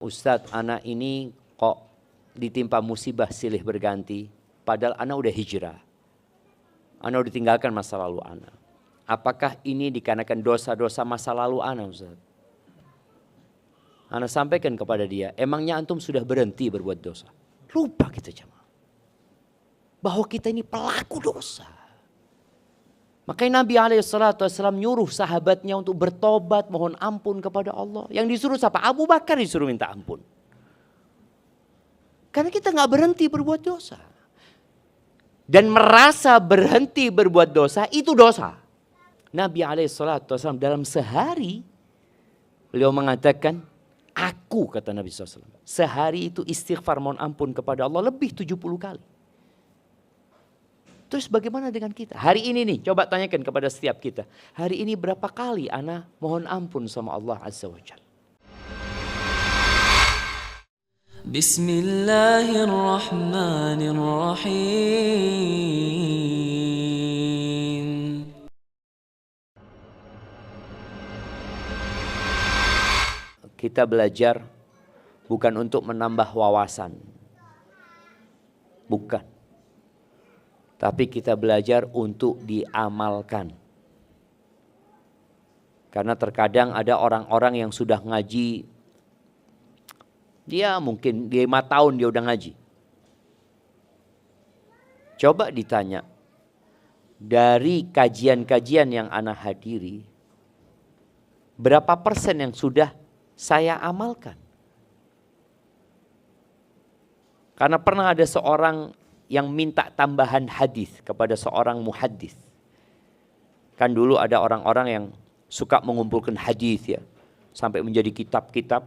Ustadz, anak ini kok ditimpa musibah silih berganti, padahal anak udah hijrah. Anak udah tinggalkan masa lalu anak. Apakah ini dikarenakan dosa-dosa masa lalu anak, Ustadz? Anak sampaikan kepada dia, emangnya antum sudah berhenti berbuat dosa? Lupa kita jemaah, bahwa kita ini pelaku dosa. Makanya Nabi SAW nyuruh sahabatnya untuk bertobat, mohon ampun kepada Allah. Yang disuruh siapa? Abu Bakar disuruh minta ampun. Karena kita nggak berhenti berbuat dosa. Dan merasa berhenti berbuat dosa, itu dosa. Nabi SAW dalam sehari, beliau mengatakan, aku kata Nabi SAW, sehari itu istighfar mohon ampun kepada Allah lebih 70 kali. Terus bagaimana dengan kita? Hari ini nih, coba tanyakan kepada setiap kita. Hari ini berapa kali ana mohon ampun sama Allah Azza wa Jalla? Bismillahirrahmanirrahim. Kita belajar bukan untuk menambah wawasan. Bukan. Tapi kita belajar untuk diamalkan. Karena terkadang ada orang-orang yang sudah ngaji, dia mungkin 5 tahun dia udah ngaji. Coba ditanya, dari kajian-kajian yang ana hadiri, berapa persen yang sudah saya amalkan? Karena pernah ada seorang yang minta tambahan hadis kepada seorang muhaddis. Kan dulu ada orang-orang yang suka mengumpulkan hadis ya, sampai menjadi kitab-kitab.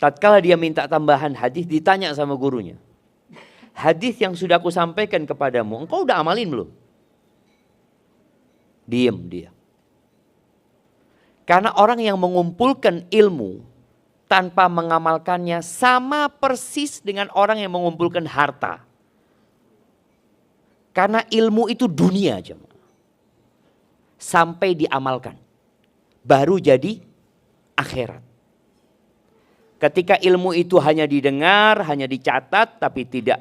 Tatkala dia minta tambahan hadis, ditanya sama gurunya, hadis yang sudah aku sampaikan kepadamu, engkau udah amalin belum? Diam dia. Karena orang yang mengumpulkan ilmu tanpa mengamalkannya sama persis dengan orang yang mengumpulkan harta. Karena ilmu itu dunia aja. Sampai diamalkan. Baru jadi akhirat. Ketika ilmu itu hanya didengar, hanya dicatat, tapi tidak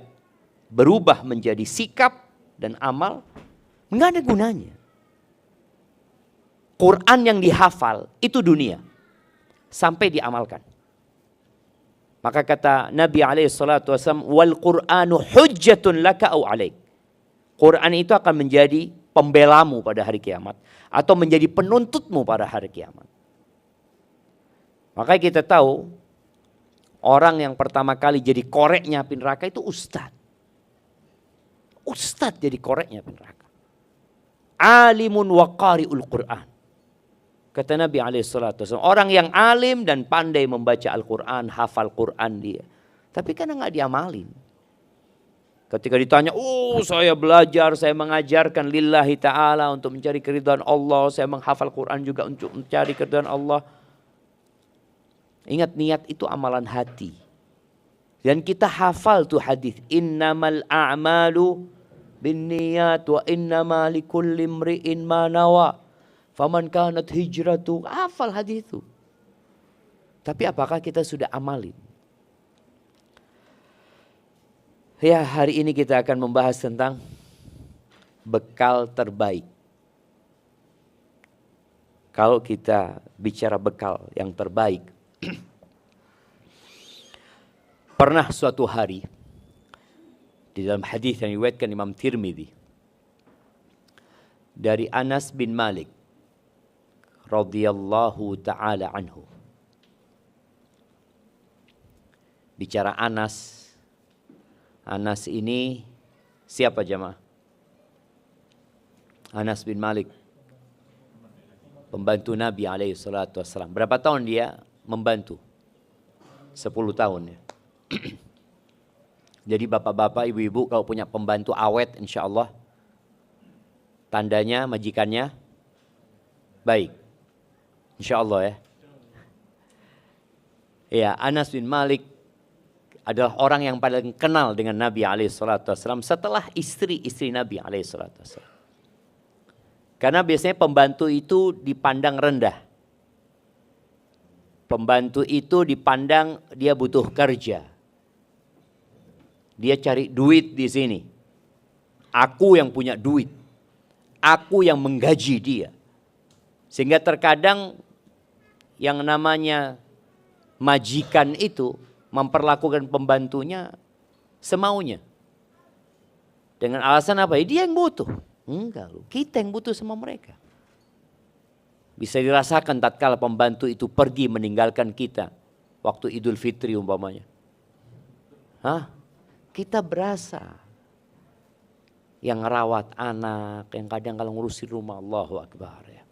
berubah menjadi sikap dan amal, enggak ada gunanya. Quran yang dihafal itu dunia. Sampai diamalkan. Maka kata Nabi SAW, wal Qur'anu hujjatun laka au alaik. Quran itu akan menjadi pembelamu pada hari kiamat. Atau menjadi penuntutmu pada hari kiamat. Maka kita tahu, orang yang pertama kali jadi koreknya api neraka itu ustadz. Ustadz jadi koreknya api neraka. Alimun wa qari'ul Qur'an. Kata Nabi SAW, orang yang alim dan pandai membaca Al-Quran, hafal Quran dia. Tapi karena nggak diamalin. Ketika ditanya, saya belajar, saya mengajarkan lillahi ta'ala untuk mencari keridhaan Allah. Saya menghafal Quran juga untuk mencari keridhaan Allah. Ingat, niat itu amalan hati. Dan kita hafal tuh hadis, innamal a'malu binniyat wa innama likulli imri'in ma nawa. Faman kanat hijratu, hafal hadis itu. Tapi apakah kita sudah amalin? Ya, hari ini kita akan membahas tentang bekal terbaik. Kalau kita bicara bekal yang terbaik, pernah suatu hari di dalam hadis yang diriwayatkan Imam Tirmidzi dari Anas bin Malik radhiyallahu ta'ala anhu. Bicara Anas. Anas ini siapa jemaah? Anas bin Malik. Pembantu Nabi SAW. Berapa tahun dia membantu? 10 tahun ya. Jadi bapak-bapak, ibu-ibu kalau punya pembantu awet insya Allah. Tandanya majikannya baik. Insya Allah ya. Ya, Anas bin Malik adalah orang yang paling kenal dengan Nabi SAW setelah istri-istri Nabi SAW. Karena biasanya pembantu itu dipandang rendah. Pembantu itu dipandang dia butuh kerja. Dia cari duit di sini. Aku yang punya duit. Aku yang menggaji dia. Sehingga terkadang yang namanya majikan itu memperlakukan pembantunya semaunya. Dengan alasan apa? Dia yang butuh. Enggak, kita yang butuh sama mereka. Bisa dirasakan tatkala pembantu itu pergi meninggalkan kita waktu Idul Fitri umpamanya. Kita berasa yang ngerawat anak, yang kadang kalau ngurusin rumah, Allahu Akbar ya.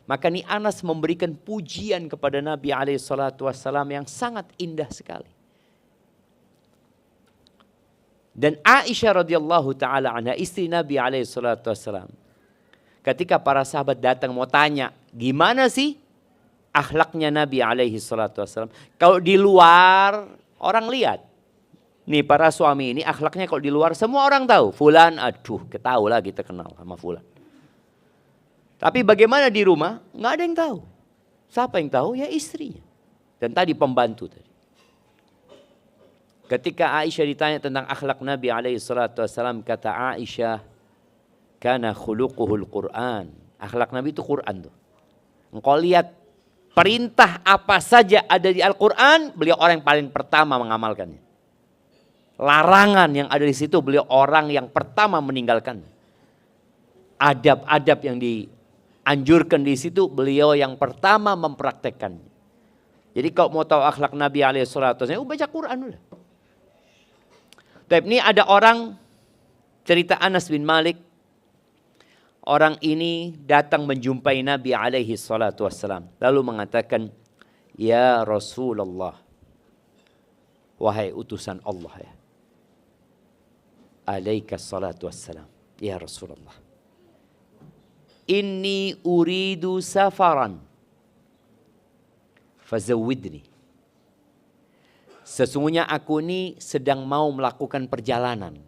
Maka nih Anas memberikan pujian kepada Nabi SAW yang sangat indah sekali. Dan Aisyah radhiyallahu taala anha, istri Nabi SAW, ketika para sahabat datang mau tanya, gimana sih akhlaknya Nabi SAW? Kalau di luar orang lihat. Nih para suami ini akhlaknya kalau di luar semua orang tahu. Fulan, aduh ketahu lah kita kenal sama Fulan. Tapi bagaimana di rumah? Nggak ada yang tahu. Siapa yang tahu? Ya istrinya. Dan tadi pembantu tadi. Ketika Aisyah ditanya tentang akhlak Nabi SAW, kata Aisyah, kana khuluquhul Quran. Akhlak Nabi itu Quran tuh. Engkau lihat perintah apa saja ada di Al-Quran, beliau orang yang paling pertama mengamalkannya. Larangan yang ada di situ, beliau orang yang pertama meninggalkan. Adab-adab yang dianjurkan di situ, beliau yang pertama mempraktekkannya. Jadi kalau mau tahu akhlak Nabi SAW, baca Quran udah. Tapi ini ada orang, cerita Anas bin Malik, orang ini datang menjumpai Nabi SAW, lalu mengatakan, ya Rasulullah, wahai utusan Allah ya, alaika salatu wassalam, ya Rasulullah, inni uridu safaran, fazawidni. Sesungguhnya aku ini sedang mau melakukan perjalanan.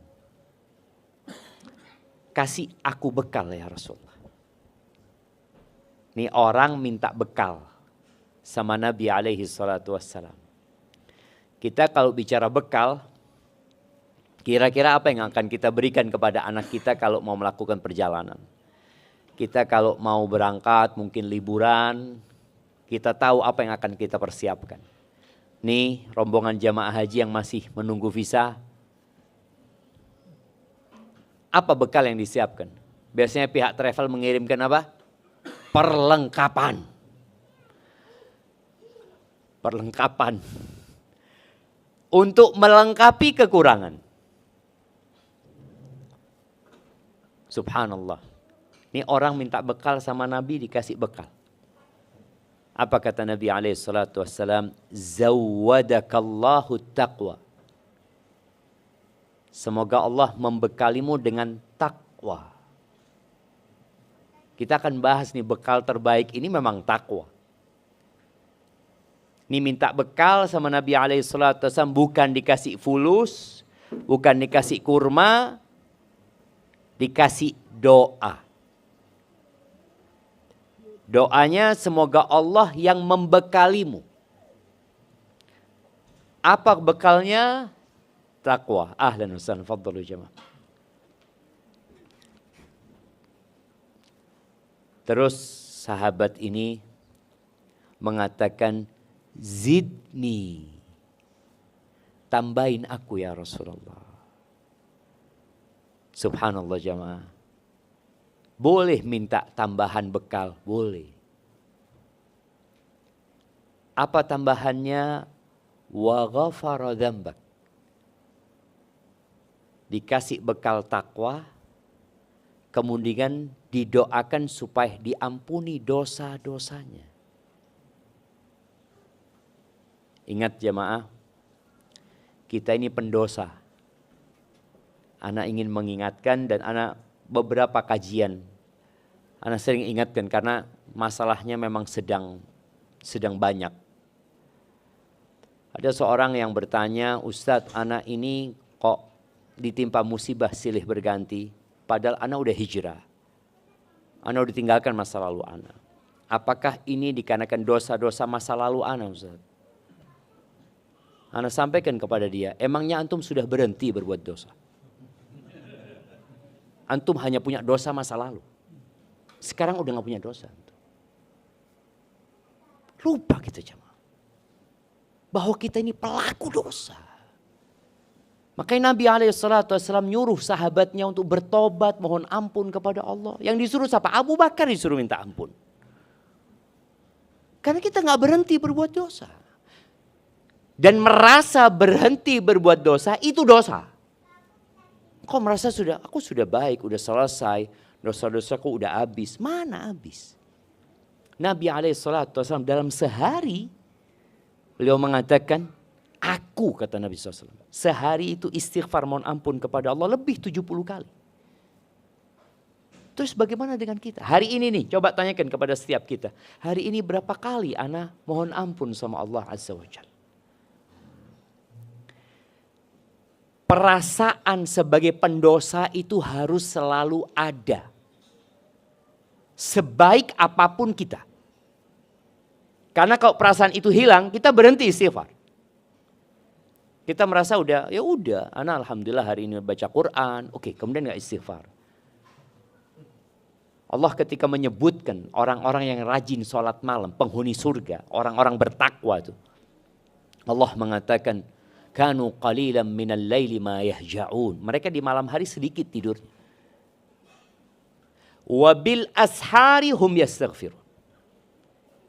Kasih aku bekal ya Rasulullah. Ini orang minta bekal sama Nabi SAW. Kita kalau bicara bekal, kira-kira apa yang akan kita berikan kepada anak kita kalau mau melakukan perjalanan? Kita kalau mau berangkat mungkin liburan, kita tahu apa yang akan kita persiapkan. Nih rombongan jamaah haji yang masih menunggu visa. Apa bekal yang disiapkan? Biasanya pihak travel mengirimkan apa? Perlengkapan. Perlengkapan. Untuk melengkapi kekurangan. Subhanallah. Ini orang minta bekal sama Nabi dikasih bekal. Apa kata Nabi SAW? Zawwadakallahu taqwa. Semoga Allah membekalimu dengan takwa. Kita akan bahas nih bekal terbaik ini memang takwa. Ini minta bekal sama Nabi SAW bukan dikasih fulus, bukan dikasih kurma, dikasih doa. Doanya semoga Allah yang membekalimu. Apa bekalnya? Takwa. Ahlan wa sahlan, fadhalu jamaah. Terus sahabat ini mengatakan, zidni. Tambahin aku ya Rasulullah. Subhanallah jamaah. Boleh minta tambahan bekal, boleh. Apa tambahannya? Wa ghafara dzambak. Dikasih bekal takwa, kemudian didoakan supaya diampuni dosa-dosanya. Ingat jamaah, kita ini pendosa. Ana ingin mengingatkan dan ana beberapa kajian ana sering ingatkan karena masalahnya memang sedang banyak. Ada seorang yang bertanya, Ustadz, ana ini kok ditimpa musibah silih berganti, padahal ana udah hijrah. Ana udah tinggalkan masa lalu ana. Apakah ini dikarenakan dosa-dosa masa lalu ana, Ustaz? Ana sampaikan kepada dia, emangnya antum sudah berhenti berbuat dosa? Antum hanya punya dosa masa lalu. Sekarang udah gak punya dosa. Lupa kita jemaah. Bahwa kita ini pelaku dosa. Makanya Nabi SAW nyuruh sahabatnya untuk bertobat, mohon ampun kepada Allah. Yang disuruh siapa? Abu Bakar disuruh minta ampun. Karena kita gak berhenti berbuat dosa. Dan merasa berhenti berbuat dosa itu dosa. Kok merasa aku sudah baik, udah selesai, dosa-dosaku udah habis. Mana habis? Nabi SAW dalam sehari, beliau mengatakan, kata Nabi SAW, sehari itu istighfar mohon ampun kepada Allah lebih 70 kali. Terus bagaimana dengan kita? Hari ini nih, coba tanyakan kepada setiap kita. Hari ini berapa kali ana mohon ampun sama Allah Azza wa Jalla? Perasaan sebagai pendosa itu harus selalu ada. Sebaik apapun kita. Karena kalau perasaan itu hilang, kita berhenti istighfar. Kita merasa ya udah, ana alhamdulillah hari ini baca Quran, oke, kemudian gak istighfar. Allah ketika menyebutkan orang-orang yang rajin sholat malam, penghuni surga, orang-orang bertakwa itu. Allah mengatakan, kanu qalilan minal laili ma yahja'un. Mereka di malam hari sedikit tidurnya. Wabil ashari hum yastaghfirun.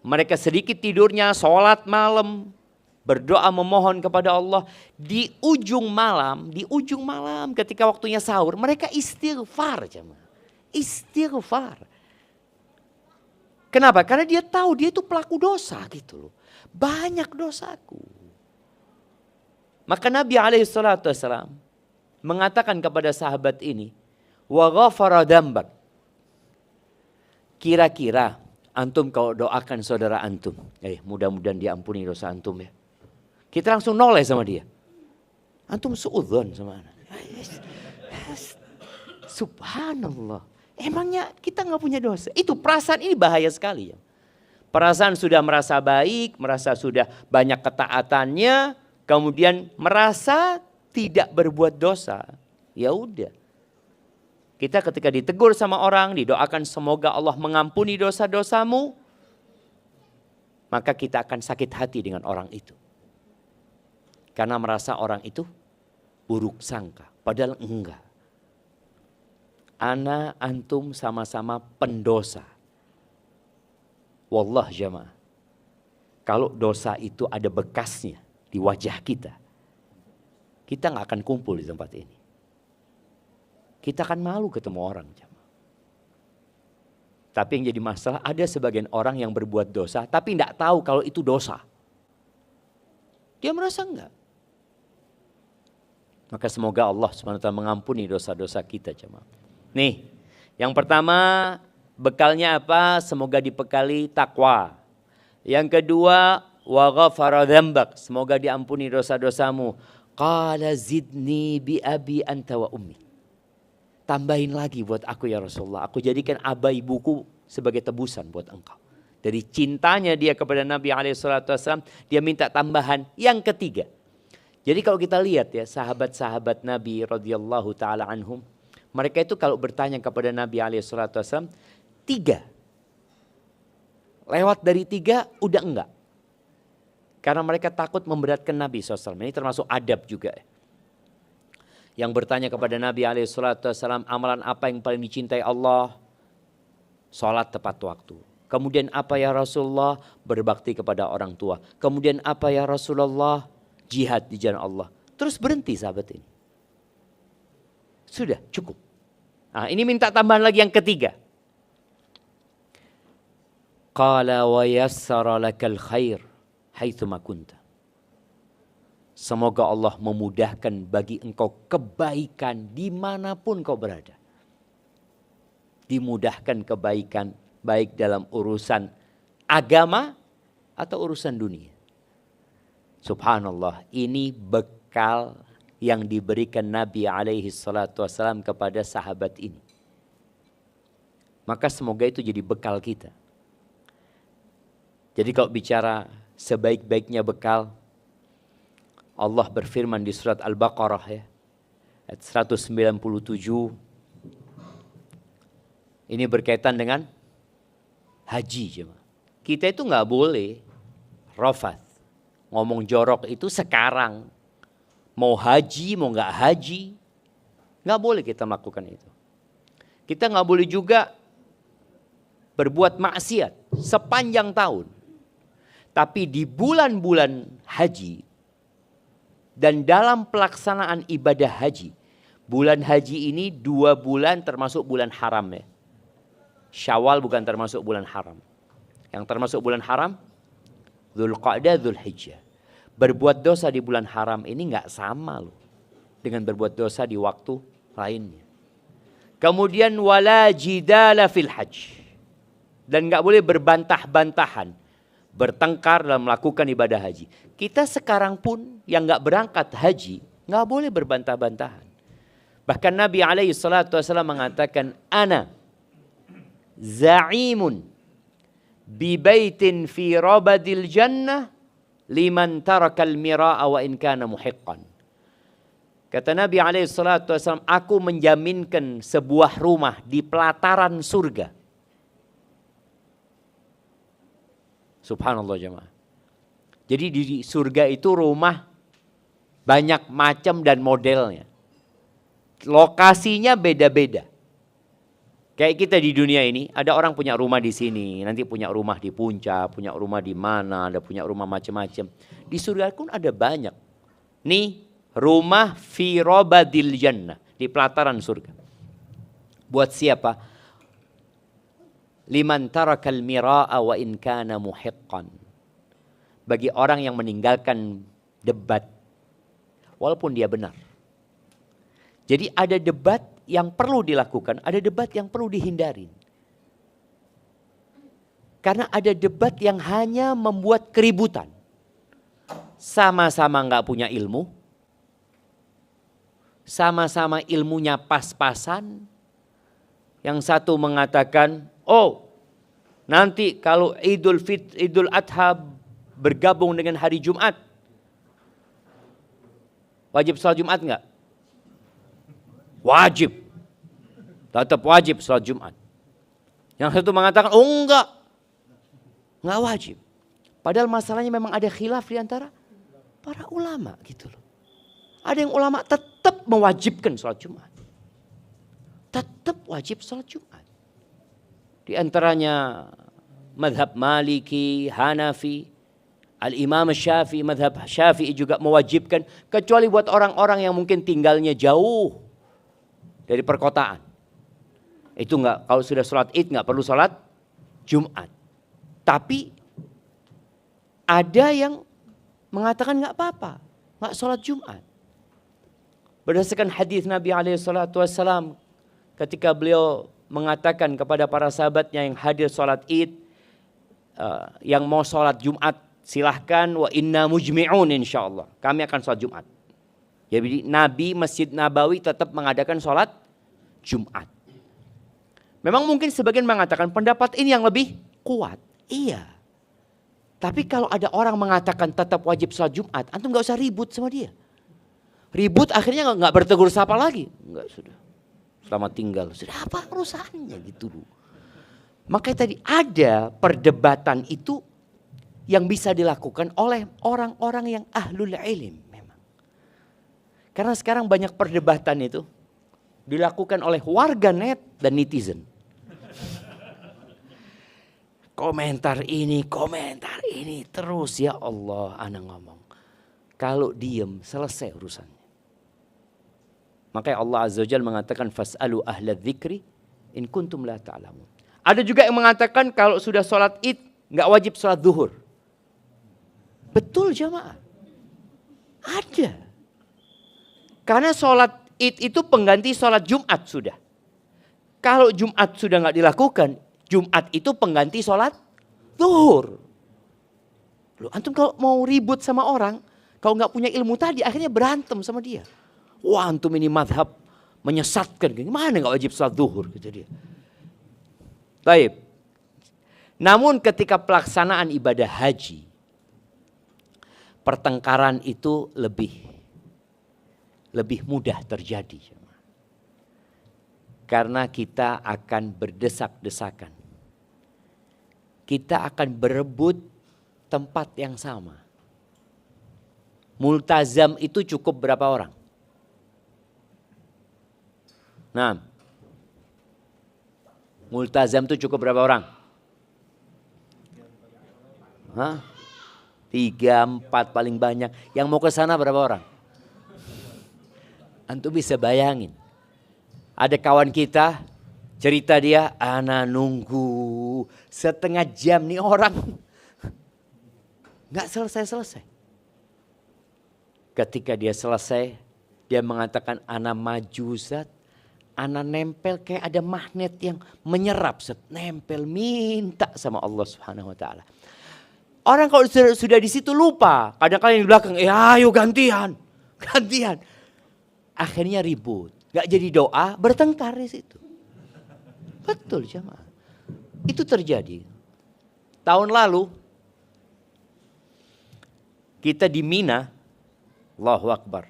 Mereka sedikit tidurnya, sholat malam, berdoa memohon kepada Allah. Di ujung malam ketika waktunya sahur, mereka istighfar jemaah. Istighfar. Kenapa? Karena dia tahu dia itu pelaku dosa gitu loh. Banyak dosaku. Maka Nabi SAW mengatakan kepada sahabat ini, wa ghafara dzambak. Kira-kira antum kalau doakan saudara antum, mudah-mudahan diampuni dosa antum ya. Kita langsung noleh sama dia. Antum suudzon sama anak. Subhanallah. Emangnya kita gak punya dosa? Itu perasaan ini bahaya sekali ya. Perasaan sudah merasa baik, merasa sudah banyak ketaatannya, kemudian merasa tidak berbuat dosa. Ya udah. Kita ketika ditegur sama orang, didoakan semoga Allah mengampuni dosa-dosamu, maka kita akan sakit hati dengan orang itu. Karena merasa orang itu buruk sangka, padahal enggak. Ana antum sama-sama pendosa. Wallah jamaah. Kalau dosa itu ada bekasnya di wajah kita, kita gak akan kumpul di tempat ini. Kita akan malu ketemu orang jamaah. Tapi yang jadi masalah ada sebagian orang yang berbuat dosa tapi gak tahu kalau itu dosa. Dia merasa enggak. Maka semoga Allah SWT mengampuni dosa-dosa kita jemaah. Nih, yang pertama bekalnya apa? Semoga dibekali takwa. Yang kedua, wa ghafara dzambak. Semoga diampuni dosa-dosamu. Qala zidni bi abi anta wa ummi. Tambahin lagi buat aku ya Rasulullah. Aku jadikan aba ibuku sebagai tebusan buat engkau. Dari cintanya dia kepada Nabi SAW, dia minta tambahan yang ketiga. Jadi kalau kita lihat ya sahabat-sahabat Nabi radhiyallahu taala anhum, mereka itu kalau bertanya kepada Nabi SAW, 3. Lewat dari 3 udah enggak. Karena mereka takut memberatkan Nabi SAW. Ini termasuk adab juga. Yang bertanya kepada Nabi SAW, amalan apa yang paling dicintai Allah? Sholat tepat waktu. Kemudian apa ya Rasulullah? Berbakti kepada orang tua. Kemudian apa ya Rasulullah? Jihad di jalan Allah. Terus berhenti sahabat ini. Sudah cukup. Nah, ini minta tambahan lagi yang ketiga. Qala wa yassara lakal khair haitsuma kunta. Semoga Allah memudahkan bagi engkau kebaikan dimanapun kau berada. Dimudahkan kebaikan baik dalam urusan agama atau urusan dunia. Subhanallah, ini bekal yang diberikan Nabi SAW kepada sahabat ini. Maka semoga itu jadi bekal kita. Jadi kalau bicara sebaik-baiknya bekal, Allah berfirman di surat Al-Baqarah ya, ayat 197. Ini berkaitan dengan haji jemaah. Kita itu nggak boleh rafath, ngomong jorok itu sekarang. Mau haji, mau nggak haji, nggak boleh kita melakukan itu. Kita nggak boleh juga berbuat maksiat sepanjang tahun. Tapi di bulan-bulan haji dan dalam pelaksanaan ibadah haji, bulan haji ini 2 bulan termasuk bulan haram ya. Syawal bukan termasuk bulan haram. Yang termasuk bulan haram, Dzulqa'dah, Dzulhijjah. Berbuat dosa di bulan haram ini nggak sama loh dengan berbuat dosa di waktu lainnya. Kemudian wala jidala fil hajj. Dan nggak boleh berbantah-bantahan, bertengkar dalam melakukan ibadah haji. Kita sekarang pun yang nggak berangkat haji nggak boleh berbantah-bantahan. Bahkan Nabi SAW mengatakan, ana za'imun bi baitin fi rabadil jannah liman tarakal mira'a wa in kana muhiqqan. Kata Nabi SAW, aku menjaminkan sebuah rumah di pelataran surga. Subhanallah jemaah. Jadi di surga itu rumah banyak macam dan modelnya. Lokasinya beda-beda. Kayak kita di dunia ini, ada orang punya rumah di sini, nanti punya rumah di puncak, punya rumah di mana, ada punya rumah macam-macam. Di surga pun ada banyak. Nih, rumah fi robadil jannah, di pelataran surga. Buat siapa? Liman tarakal mira'a wa in kana muhiqqan. Bagi orang yang meninggalkan debat, walaupun dia benar. Jadi ada debat yang perlu dilakukan, ada debat yang perlu dihindarin. Karena ada debat yang hanya membuat keributan. Sama-sama nggak punya ilmu, sama-sama ilmunya pas-pasan. Yang satu mengatakan, oh nanti kalau Idul Adha bergabung dengan hari Jumat, wajib sholat Jumat nggak? Wajib. Tetap wajib sholat Jumat. Yang satu mengatakan, oh enggak wajib. Padahal masalahnya memang ada khilaf di antara para ulama gitu loh. Ada yang ulama tetap mewajibkan sholat Jumat. Tetap wajib sholat Jumat. Di antaranya madhab Maliki, Hanafi, Al-Imam Syafi'i, madhab Syafi'i juga mewajibkan. Kecuali buat orang-orang yang mungkin tinggalnya jauh dari perkotaan. Itu enggak, kalau sudah sholat Id enggak perlu sholat Jumat. Tapi ada yang mengatakan enggak apa-apa, enggak sholat Jumat. Berdasarkan hadis Nabi SAW ketika beliau mengatakan kepada para sahabatnya yang hadir sholat Id, yang mau sholat Jumat silahkan, wa inna mujmi'un insyaallah. Kami akan sholat Jumat. Jadi Nabi Masjid Nabawi tetap mengadakan sholat Jumat. Memang mungkin sebagian mengatakan pendapat ini yang lebih kuat. Iya. Tapi kalau ada orang mengatakan tetap wajib sholat Jumat, antum gak usah ribut sama dia. Ribut akhirnya gak bertegur sapa lagi. Enggak, sudah. Selamat tinggal. Sudah, apa urusannya gitu loh. Makanya tadi ada perdebatan itu yang bisa dilakukan oleh orang-orang yang ahlul ilm. Karena sekarang banyak perdebatan itu dilakukan oleh warganet dan netizen. Komentar ini terus, ya Allah, ana ngomong. Kalau diem selesai urusannya. Makanya Allah Azza wa Jalla mengatakan fas'alu ahla dzikri in kuntum la ta'lamun. Ada juga yang mengatakan kalau sudah sholat Id enggak wajib sholat zuhur. Betul jamaah. Ada. Karena sholat Id itu pengganti sholat Jumat sudah. Kalau Jumat sudah nggak dilakukan, Jumat itu pengganti sholat zuhur. Loh, antum kalau mau ribut sama orang, kalau nggak punya ilmu tadi, akhirnya berantem sama dia. Wah, antum ini madhab menyesatkan. Gimana nggak wajib sholat zuhur? Gitu dia. Baik. Namun ketika pelaksanaan ibadah haji, pertengkaran itu lebih mudah terjadi. Karena kita akan berdesak-desakan. Kita akan berebut tempat yang sama. Multazam itu cukup berapa orang? Nah, multazam itu cukup berapa orang? 3, 4 paling banyak. Yang mau ke sana berapa orang? Antum bisa bayangin. Ada kawan kita cerita dia, ana nunggu setengah jam nih orang. Nggak selesai-selesai. Ketika dia selesai, dia mengatakan ana maju Zat. Ana nempel kayak ada magnet yang menyerap Zat. Nempel minta sama Allah Subhanahu wa taala. Orang kalau sudah di situ lupa. Kadang-kadang di belakang, ayo gantian. Gantian. Akhirnya ribut. Gak jadi doa, bertengkar di situ. Betul jemaah. Itu terjadi. Tahun lalu, kita di Mina, Allahu Akbar.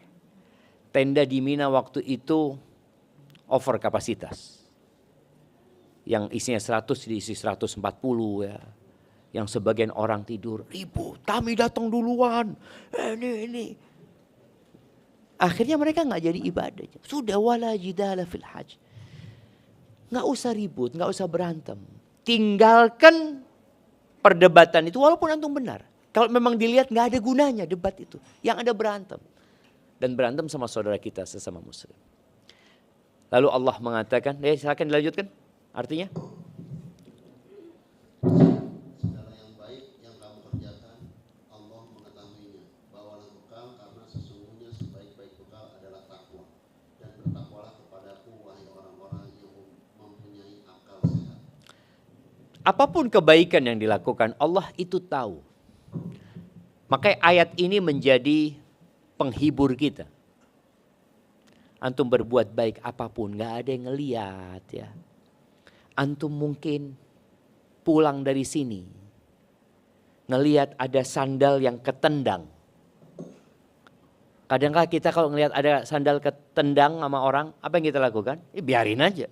Tenda di Mina waktu itu over kapasitas. Yang isinya 100 diisi 140 ya. Yang sebagian orang tidur, ribut, kami datang duluan. Ini. Akhirnya mereka gak jadi ibadah. Sudah wala jidala fil hajj. Gak usah ribut, gak usah berantem. Tinggalkan perdebatan itu walaupun antum benar. Kalau memang dilihat gak ada gunanya debat itu. Yang ada berantem. Dan berantem sama saudara kita sesama muslim. Lalu Allah mengatakan, silakan dilanjutkan. Artinya? Apapun kebaikan yang dilakukan, Allah itu tahu. Makanya ayat ini menjadi penghibur kita. Antum berbuat baik apapun, gak ada yang ngeliat ya. Antum mungkin pulang dari sini, ngeliat ada sandal yang ketendang. Kadang-kadang kita kalau ngeliat ada sandal ketendang sama orang, apa yang kita lakukan? Biarin aja.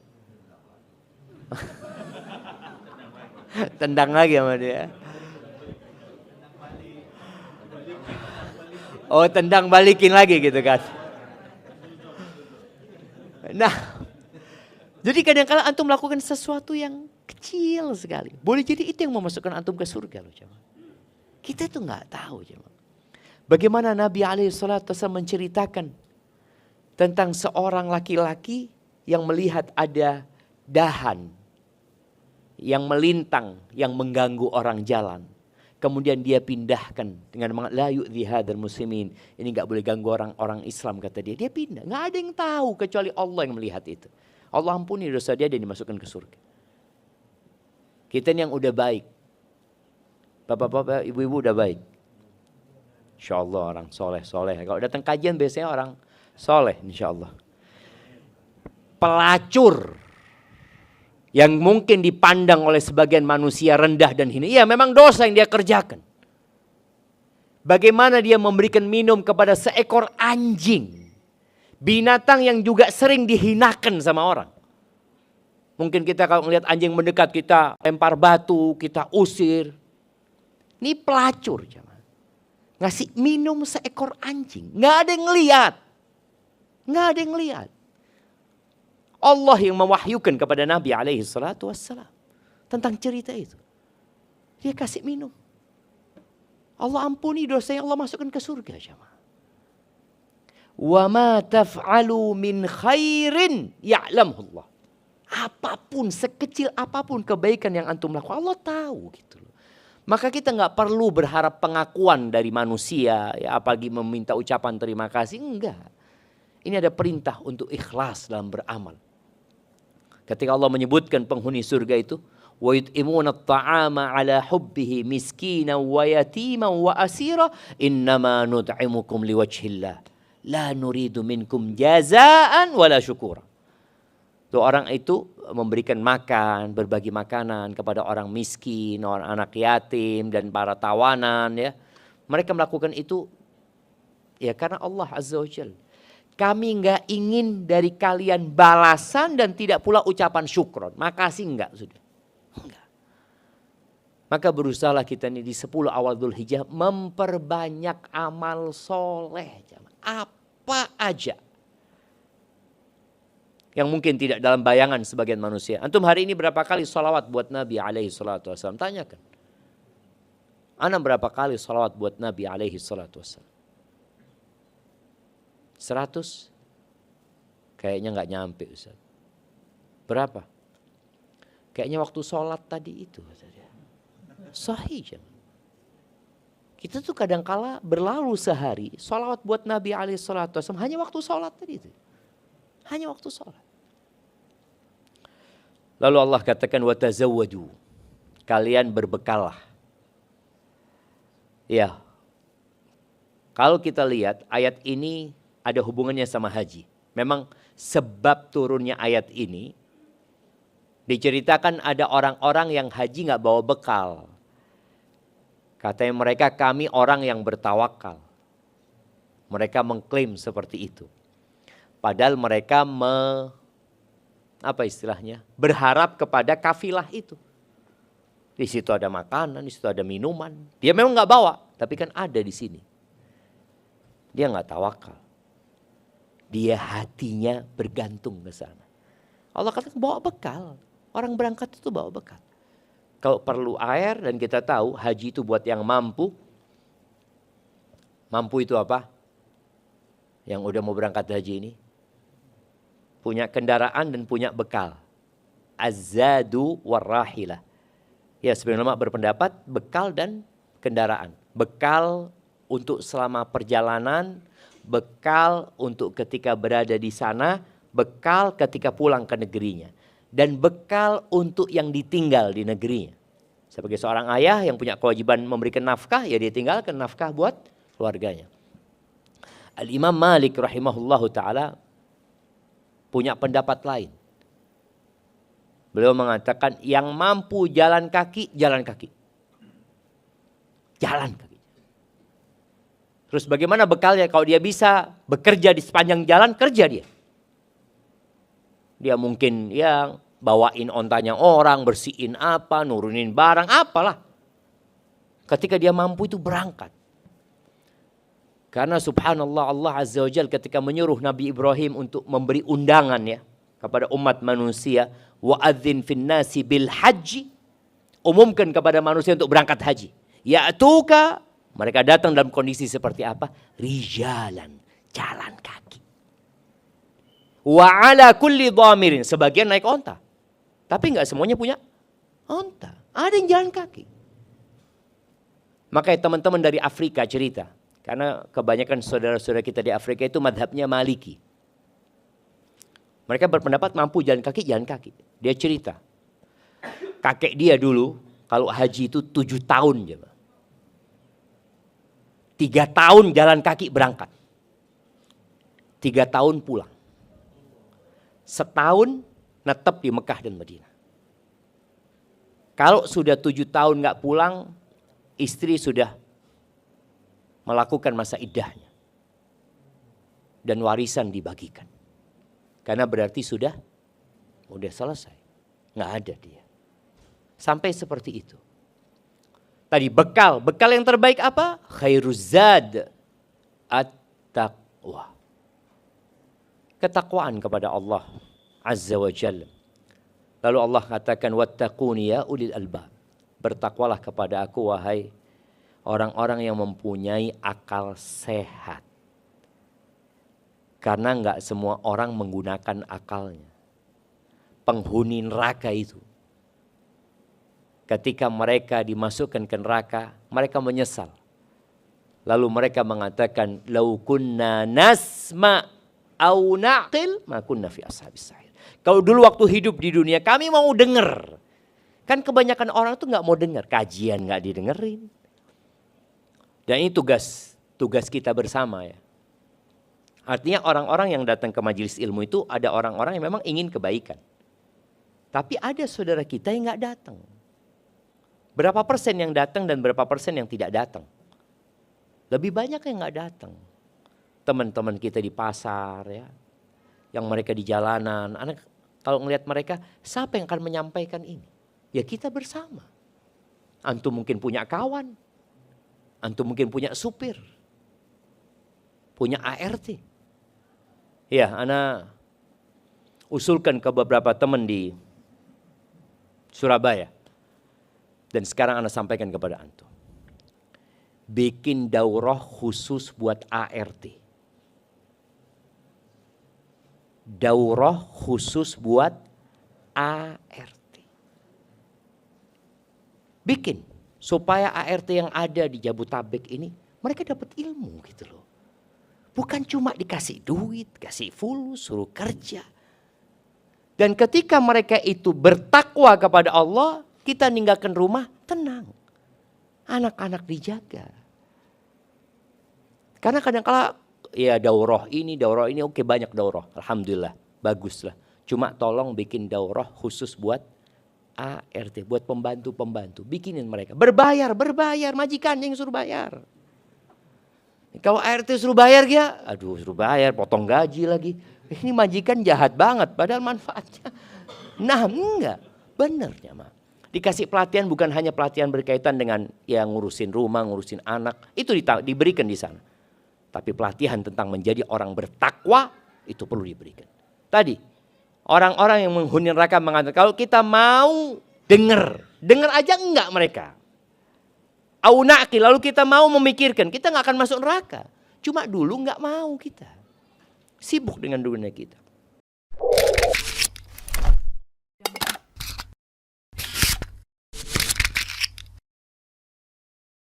Tendang lagi sama dia. Oh, tendang balikin lagi gitu kan. Nah, jadi kadang-kadang antum melakukan sesuatu yang kecil sekali. Boleh jadi itu yang memasukkan antum ke surga loh jemaah. Kita tuh nggak tahu jemaah. Bagaimana Nabi SAW menceritakan tentang seorang laki-laki yang melihat ada dahan yang melintang, yang mengganggu orang jalan. Kemudian dia pindahkan dengan la yu'dhi hadzal muslimin. Ini enggak boleh ganggu orang-orang Islam kata dia. Dia pindah. Enggak ada yang tahu kecuali Allah yang melihat itu. Allah ampuni dosa dia dan dimasukkan ke surga. Kita ini yang udah baik. Bapak-bapak, ibu-ibu udah baik. Insya Allah orang soleh-soleh. Kalau datang kajian biasanya orang soleh insya Allah. Pelacur yang mungkin dipandang oleh sebagian manusia rendah dan hina. Iya memang dosa yang dia kerjakan. Bagaimana dia memberikan minum kepada seekor anjing. Binatang yang juga sering dihinakan sama orang. Mungkin kita kalau melihat anjing mendekat kita lempar batu, kita usir. Ini pelacur. Ngasih minum seekor anjing. Nggak ada yang lihat. Nggak ada yang lihat. Allah yang mewahyukan kepada Nabi SAW tentang cerita itu. Dia kasih minum. Allah ampuni dosanya, Allah masukkan ke surga jemaah. Wa ma taf'alu min khairin ya'lamhu Allah. Apapun, sekecil apapun kebaikan yang antum lakukan, Allah tahu gitu loh. Maka kita nggak perlu berharap pengakuan dari manusia, ya apalagi meminta ucapan terima kasih, enggak. Ini ada perintah untuk ikhlas dalam beramal. Ketika Allah menyebutkan penghuni surga itu, wa yut'imuna at-ta'ama 'ala hubbihi miskinan wa yatiman wa asira innama nut'imukum liwajhillah la nuridu minkum jazaa'an wala syukura. Tuh orang itu memberikan makan, berbagi makanan kepada orang miskin, orang anak yatim dan para tawanan ya. Mereka melakukan itu ya karena Allah Azza wa Jalla. Kami enggak ingin dari kalian balasan dan tidak pula ucapan syukron. Makasih enggak sudah. Enggak. Maka berusahalah kita ini di 10 awal Dzulhijjah memperbanyak amal soleh. Apa aja yang mungkin tidak dalam bayangan sebagian manusia. Antum hari ini berapa kali salawat buat Nabi alaihi salatu wassalam? Tanyakan. Ana berapa kali salawat buat Nabi alaihi salatu wassalam? 100? Kayaknya nggak nyampe Ustaz. Berapa? Kayaknya waktu sholat tadi itu. Sahih. Kita tuh kadangkala berlalu sehari salawat buat Nabi alaihi salatu wassalam hanya waktu sholat tadi itu. Hanya waktu sholat. Lalu Allah katakan watazawwadu. Kalian berbekalah. Ya. Kalau kita lihat ayat ini ada hubungannya sama haji. Memang sebab turunnya ayat ini diceritakan ada orang-orang yang haji nggak bawa bekal. Katanya mereka kami orang yang bertawakal. Mereka mengklaim seperti itu. Padahal mereka berharap kepada kafilah itu. Di situ ada makanan, di situ ada minuman. Dia memang nggak bawa, tapi kan ada di sini. Dia nggak tawakal. Dia hatinya bergantung ke sana. Allah katakan bawa bekal. Orang berangkat itu bawa bekal. Kalau perlu air dan kita tahu haji itu buat yang mampu. Mampu itu apa? Yang udah mau berangkat haji ini. Punya kendaraan dan punya bekal. Az-zadu warrahilah. Ya sebenarnya ulama berpendapat bekal dan kendaraan. Bekal untuk selama perjalanan, bekal untuk ketika berada di sana, bekal ketika pulang ke negerinya. Dan bekal untuk yang ditinggal di negerinya. Sebagai seorang ayah yang punya kewajiban memberikan nafkah, ya dia tinggalkan nafkah buat keluarganya. Al-Imam Malik rahimahullahu ta'ala punya pendapat lain. Beliau mengatakan yang mampu jalan kaki, jalan kaki. Jalan kaki. Terus bagaimana bekalnya? Kalau dia bisa bekerja di sepanjang jalan, kerja dia. Dia mungkin yang bawain ontanya orang, bersihin apa, nurunin barang, apalah. Ketika dia mampu itu berangkat. Karena subhanallah Allah Azza wa Jalla ketika menyuruh Nabi Ibrahim untuk memberi undangan ya kepada umat manusia, wa'adzin fin nasi bil haji, umumkan kepada manusia untuk berangkat haji. Ya'tuka, mereka datang dalam kondisi seperti apa? Rijalan, jalan kaki. Wa ala kulli dhamirin, sebagian naik onta. Tapi enggak semuanya punya onta. Ada yang jalan kaki. Makanya teman-teman dari Afrika cerita. Karena kebanyakan saudara-saudara kita di Afrika itu madhabnya Maliki. Mereka berpendapat mampu jalan kaki, jalan kaki. Dia cerita. Kakek dia dulu kalau haji itu 7 tahun. 3 tahun jalan kaki berangkat. 3 tahun pulang. Setahun netep di Mekah dan Madinah. Kalau sudah 7 tahun nggak pulang, istri sudah melakukan masa iddahnya. Dan warisan dibagikan. Karena berarti sudah selesai. Nggak ada dia. Sampai seperti itu. Tadi bekal yang terbaik apa? Khairuz zad at-taqwa. Ketakwaan kepada Allah Azza wa Jalla. Lalu Allah katakan wattaquni ya ulil albab. Bertakwalah kepada aku wahai orang-orang yang mempunyai akal sehat. Karena enggak semua orang menggunakan akalnya. Penghuni neraka itu. Ketika mereka dimasukkan ke neraka, mereka menyesal. Lalu mereka mengatakan, "Lau kunna nasma' au na'qil, ma kunna fi ashabis sa'ir." Kalau dulu waktu hidup di dunia kami mau dengar. Kan kebanyakan orang tuh enggak mau dengar, kajian enggak didengerin. Dan ini tugas kita bersama ya. Artinya orang-orang yang datang ke majelis ilmu itu ada orang-orang yang memang ingin kebaikan. Tapi ada saudara kita yang nggak datang. Berapa persen yang datang dan berapa persen yang tidak datang? Lebih banyak yang nggak datang. Teman-teman kita di pasar ya, yang mereka di jalanan. Anak kalau ngelihat mereka, siapa yang akan menyampaikan ini? Ya kita bersama. Antum mungkin punya kawan, antum mungkin punya supir, punya ART. Ya, ana usulkan ke beberapa teman di Surabaya. Dan sekarang ana sampaikan kepada antum. Bikin daurah khusus buat ART. Daurah khusus buat ART. Bikin supaya ART yang ada di Jabotabek ini mereka dapat ilmu gitu loh. Bukan cuma dikasih duit, kasih fulus, suruh kerja. Dan ketika mereka itu bertakwa kepada Allah, kita ninggalkan rumah tenang. Anak-anak dijaga. Karena kadang-kala ya daurah ini oke banyak daurah. Alhamdulillah, baguslah. Cuma tolong bikin daurah khusus buat ART, buat pembantu-pembantu. Bikinin mereka. Berbayar, majikan yang suruh bayar. Kalau ART suruh bayar ya, aduh suruh bayar, potong gaji lagi. Ini majikan jahat banget, padahal manfaatnya. Nah enggak, bener ya mak. Dikasih pelatihan bukan hanya pelatihan berkaitan dengan yang ngurusin rumah, ngurusin anak. Itu diberikan di sana. Tapi pelatihan tentang menjadi orang bertakwa, itu perlu diberikan. Tadi, orang-orang yang menghuni neraka mengatakan, kalau kita mau dengar aja enggak mereka. Aunaki, lalu kita mau memikirkan, kita enggak akan masuk neraka. Cuma dulu enggak mau kita. Sibuk dengan dunia kita.